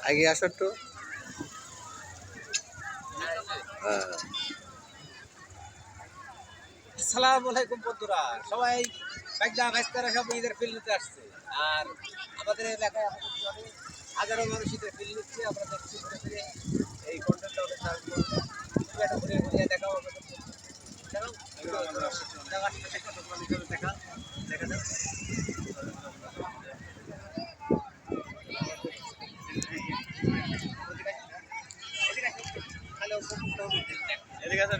আগে আসো একটু। হ্যাঁ, আসসালামু আলাইকুম বন্ধুরা, সবাই বাইকটা বাইস্তারা সব ঈদের ফিল নিতে আসছে। আর আমাদের এলাকায় হাজারো মানুষ ঈদের ফিল নিচ্ছে। আমরা দেখছি ঘুরে ফিরে এই কন্টেন্টটা অনেক দারুণ করছে। তুমি একটা ঘুরে ঘুরিয়ে দেখাও আমাদের। দেখাও, দেখাও, আশেপাশে কত মানুষ হবে, দেখা দেখা যাক। হ্যালো, এদিকে আসো।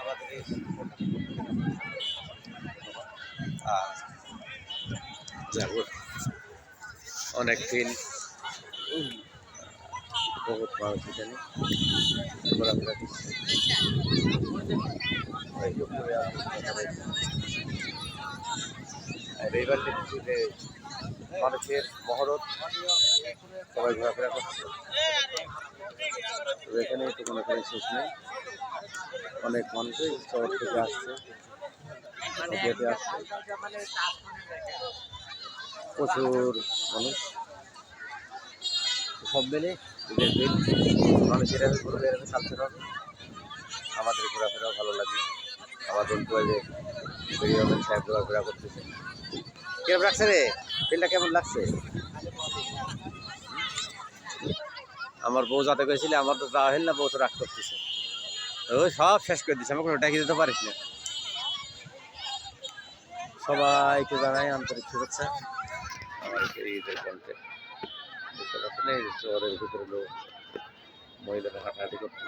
আমাদের এই যাবো। অনেক ফিল, বহুত মানুষ এখানে ঘোরাফেরা করছে। এই দুপুরে রবিবার দেখছি যে মানুষের মহরত, সবাই ঘোরাফেরা করছে। তো এখানে একটু কোনো শেষ নেই, অনেক মানুষই শহর থেকে আসছে, যেতে আসছে, প্রচুর মানুষ। সব মিলে ঈদের দিন মানুষ এভাবে ঘুরবে, এভাবে কালচার হবে, আমাদের ঘোরাফেরাও ভালো লাগবে। আমার বন্ধু যে বেরিয়ে হবেন সাহেব ঘোরাফেরা করতেছে। কেমন লাগছে রে, ফিল্ডটা কেমন লাগছে? আমার বউ যাতে করেছিল, আমার তো যাওয়া হল না, বউ তো রাগ করতেছে। ওই সব শেষ করে দিচ্ছে, আমাকে ওটাকে দিতে পারিস না। সবাইকে জানাই আন্তরিক শুভেচ্ছা। আমার ঈদের কন্টে বুঝতে পারছেন, এই শহরের ভিতরে লোক, মহিলারা হাঁটাহাঁটি করতে,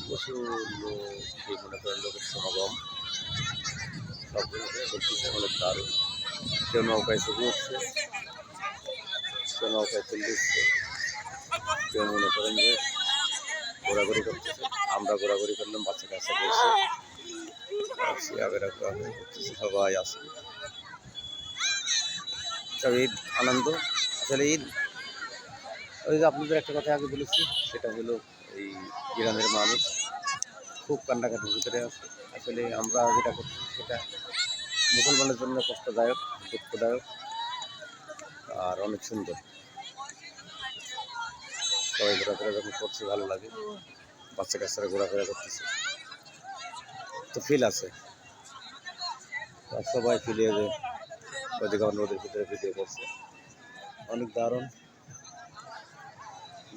প্রচুর লোক, সেই মনে করেন লোকের সমাগম, সব করতেছে, অনেক দারুণ। কেউ নৌকায় ছবি উঠছে, কেউ নৌকায় তুল দিচ্ছে, কেউ মনে করেন যে ঘোরাঘুরি করতেছে। আমরা ঘোরাঘুরি করলাম, বাচ্চা কাচ্চা বলছে করতেছে, সবাই আছে। সব ঈদ আনন্দ। আসলে ঈদ, ওই যে আপনাদের একটা কথা আগে বলেছি, সেটা হলো এই গ্রামের মানুষ খুব কান্নাকাটির ভিতরে আছে। আসলে আমরা যেটা করছি সেটা মুসলমানের জন্য কষ্টদায়ক, দুঃখদায়ক, আর অনেক সুন্দর। সবাই ঘোরাফেরা যখন করছে ভালো লাগে, বাচ্চা কাচ্চারা ঘোরাফেরা করতেছে, তো ফিল আছে। আর সবাই ফিলিয়ে যে ওদিকে নদীর ভিতরে ভিডিও করছে, অনেক দারুণ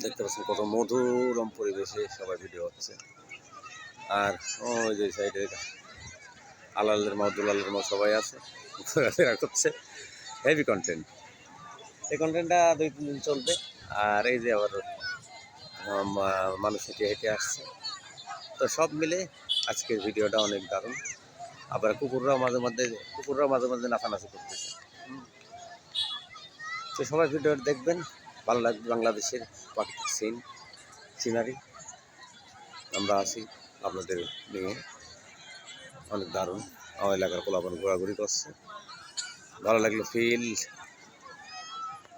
দেখতে পাচ্ছেন, কত মধুরম পরিবেশে সবাই ভিডিও হচ্ছে। আর ওই যে সাইডে আলালের মা, দুলালের মা সবাই আছে, ঘোরাফেরা করছে। হেভি কন্টেন্ট, এই কন্টেন্টটা 2-3 দিন চলবে। আর এই যে আবার মানুষ হেঁটে হেঁটে আসছে, তো সব মিলে আজকের ভিডিওটা অনেক দারুণ। আবার কুকুররাও মাঝে মাঝে নাচানাচি করতেছে। তো সবাই ভিডিওটা দেখবেন, ভালো লাগবে। বাংলাদেশের প্রাকৃতিক সিনারি আমরা আছি আপনাদের নিয়ে, অনেক দারুণ। আমার এলাকার পোলাপান ঘোরাঘুরি করছে, ভালো লাগলো ফিল।